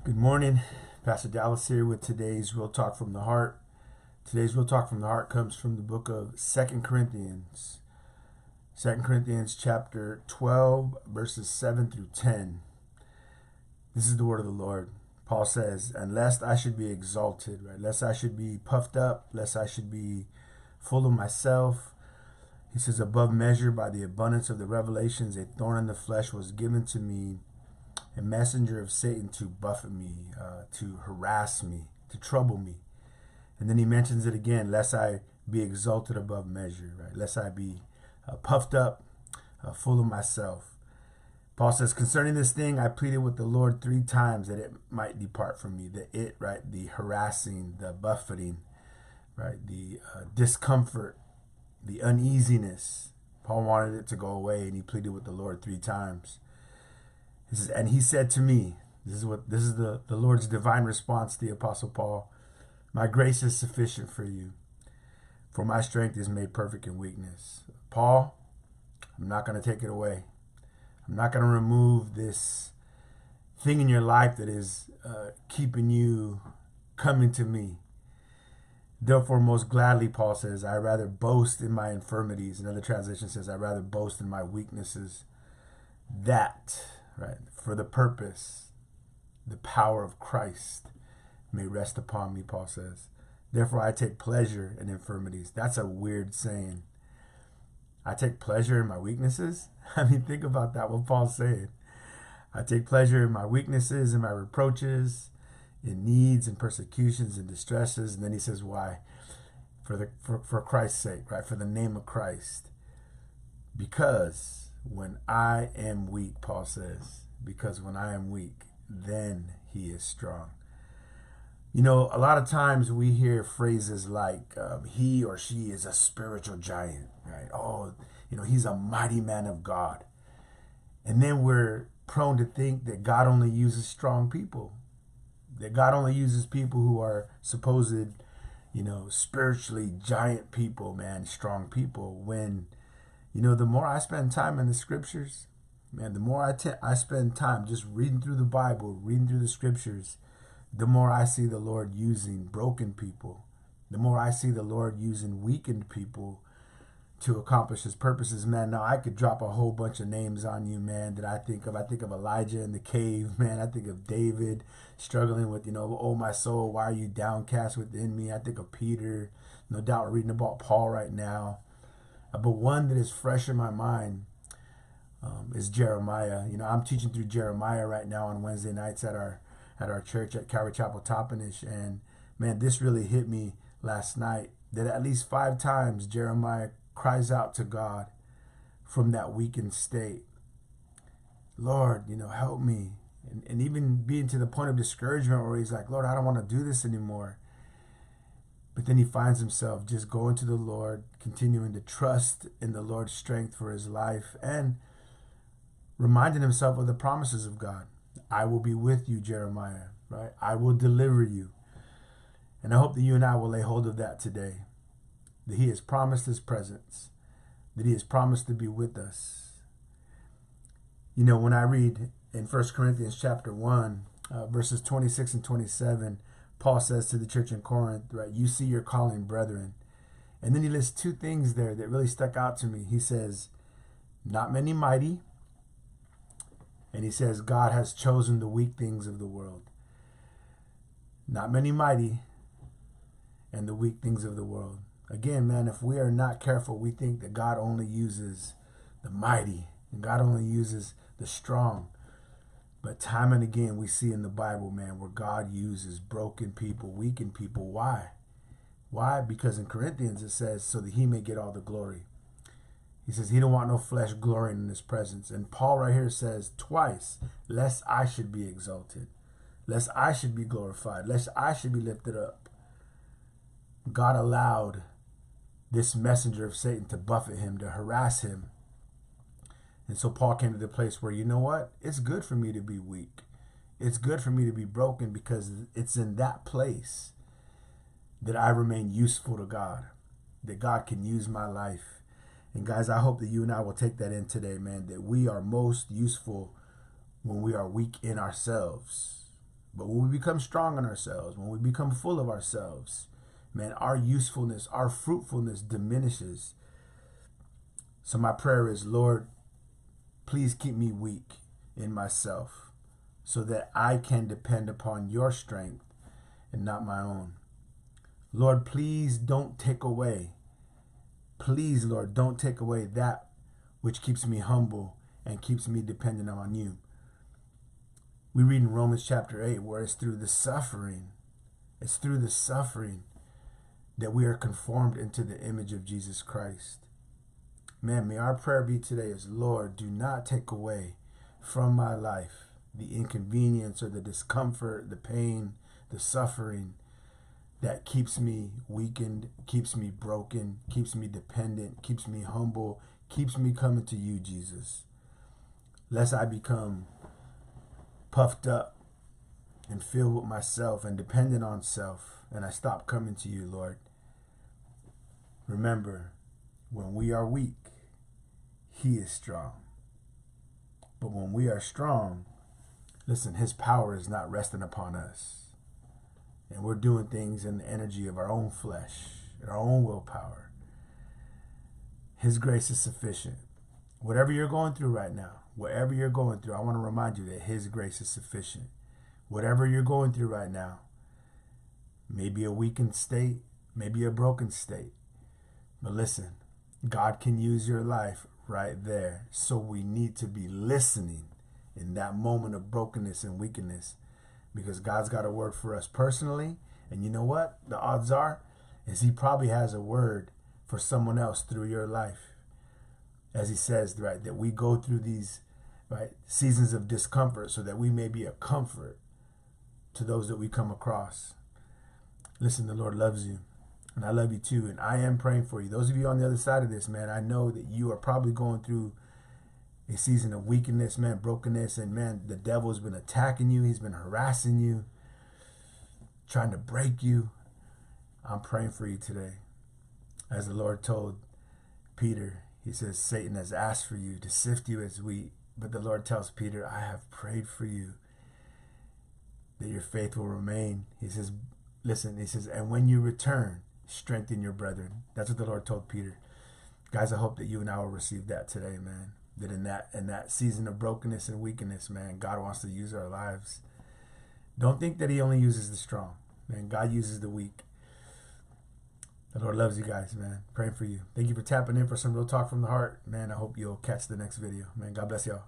Good morning. Pastor Dallas here with today's Real Talk from the Heart. Today's Real Talk from the Heart comes from the book of 2 Corinthians. 2 Corinthians chapter 12, verses 7 through 10. This is the word of the Lord. Paul says, "And lest I should be exalted," right? Lest I should be puffed up, lest I should be full of myself. He says, "Above measure by the abundance of the revelations, a thorn in the flesh was given to me, a messenger of Satan to buffet me, to harass me, to trouble me." And then he mentions it again, lest I be exalted above measure, right? Lest I be puffed up, full of myself. Paul says, "Concerning this thing, I pleaded with the Lord 3 times that it might depart from me." Right? The harassing, the buffeting, right? The discomfort, the uneasiness. Paul wanted it to go away, and he pleaded with the Lord 3 times. He says, "And he said to me," this is the Lord's divine response to the Apostle Paul, "My grace is sufficient for you, for my strength is made perfect in weakness." Paul, I'm not going to take it away. I'm not going to remove this thing in your life that is keeping you coming to me. "Therefore, most gladly," Paul says, "I rather boast in my infirmities." Another translation says, "I rather boast in my weaknesses, that," right, "for the purpose, the power of Christ may rest upon me," Paul says. "Therefore, I take pleasure in infirmities." That's a weird saying. I take pleasure in my weaknesses? I mean, think about that, what Paul's saying. I take pleasure in my weaknesses, in my reproaches, in needs and persecutions and distresses. And then he says, why? For Christ's sake, right? For the name of Christ. Because when I am weak, Paul says, because when I am weak, then he is strong. You know, a lot of times we hear phrases like, he or she is a spiritual giant, right? Oh, he's a mighty man of God. And then we're prone to think that God only uses strong people, that God only uses people who are supposed, spiritually giant people, man, strong people. When, the more I spend time in the scriptures, man, the more I spend time just reading through the Bible, reading through the scriptures, the more I see the Lord using broken people, the more I see the Lord using weakened people to accomplish his purposes. Man, now I could drop a whole bunch of names on you, man, that I think of. I think of Elijah in the cave, man. I think of David struggling with, "Oh, my soul, why are you downcast within me?" I think of Peter. No doubt we're reading about Paul right now. But one that is fresh in my mind is Jeremiah. I'm teaching through Jeremiah right now on Wednesday nights at our church at Calvary Chapel Toppenish. And man, this really hit me last night, that at least 5 times Jeremiah cries out to God from that weakened state. "Lord, help me." And even being to the point of discouragement where he's like, "Lord, I don't want to do this anymore." But then he finds himself just going to the Lord, continuing to trust in the Lord's strength for his life, and reminding himself of the promises of God. "I will be with you, Jeremiah," right? "I will deliver you." And I hope that you and I will lay hold of that today, that he has promised his presence, that he has promised to be with us. When I read in 1 Corinthians chapter 1, verses 26 and 27, Paul says to the church in Corinth, right, "You see your calling, brethren." And then he lists 2 things there that really stuck out to me. He says, "Not many mighty," and he says, "God has chosen the weak things of the world." Not many mighty and the weak things of the world. Again, man, if we are not careful, we think that God only uses the mighty and God only uses the strong. But time and again, we see in the Bible, man, where God uses broken people, weakened people. Why? Why? Because in Corinthians it says, so that he may get all the glory. He says he don't want no flesh glorying in his presence. And Paul right here says twice, lest I should be exalted, lest I should be glorified, lest I should be lifted up. God allowed this messenger of Satan to buffet him, to harass him. And so Paul came to the place where, you know what? It's good for me to be weak. It's good for me to be broken, because it's in that place that I remain useful to God, that God can use my life. And guys, I hope that you and I will take that in today, man, that we are most useful when we are weak in ourselves. But when we become strong in ourselves, when we become full of ourselves, man, our usefulness, our fruitfulness diminishes. So my prayer is, Lord, please keep me weak in myself so that I can depend upon your strength and not my own. Lord, please don't take away. Please, Lord, don't take away that which keeps me humble and keeps me dependent on you. We read in Romans chapter 8 where it's through the suffering that we are conformed into the image of Jesus Christ. Man, may our prayer be today is, Lord, do not take away from my life the inconvenience or the discomfort, the pain, the suffering that keeps me weakened, keeps me broken, keeps me dependent, keeps me humble, keeps me coming to you, Jesus. Lest I become puffed up and filled with myself and dependent on self, and I stop coming to you, Lord. Remember, when we are weak, he is strong. But when we are strong, listen, his power is not resting upon us. And we're doing things in the energy of our own flesh, our own willpower. His grace is sufficient. Whatever you're going through right now, whatever you're going through, I want to remind you that his grace is sufficient. Whatever you're going through right now, maybe a weakened state, maybe a broken state. But listen, God can use your life right there. So we need to be listening in that moment of brokenness and weakness, because God's got a word for us personally. And you know what? The odds are is he probably has a word for someone else through your life. As he says, right, that we go through these seasons of discomfort so that we may be a comfort to those that we come across. Listen, the Lord loves you, and I love you too, and I am praying for you. Those of you on the other side of this, man, I know that you are probably going through a season of weakness, man, brokenness, and man, the devil's been attacking you. He's been harassing you, trying to break you. I'm praying for you today. As the Lord told Peter, he says, Satan has asked for you to sift you as wheat. But the Lord tells Peter, I have prayed for you that your faith will remain. He says, listen, he says, and when you return, strengthen your brethren. That's what the Lord told Peter. Guys, I hope that you and I will receive that today, man. That in that season of brokenness and weakness, man, God wants to use our lives. Don't think that he only uses the strong. Man, God uses the weak. The Lord loves you guys, man. Praying for you. Thank you for tapping in for some real talk from the heart. Man, I hope you'll catch the next video. Man, God bless y'all.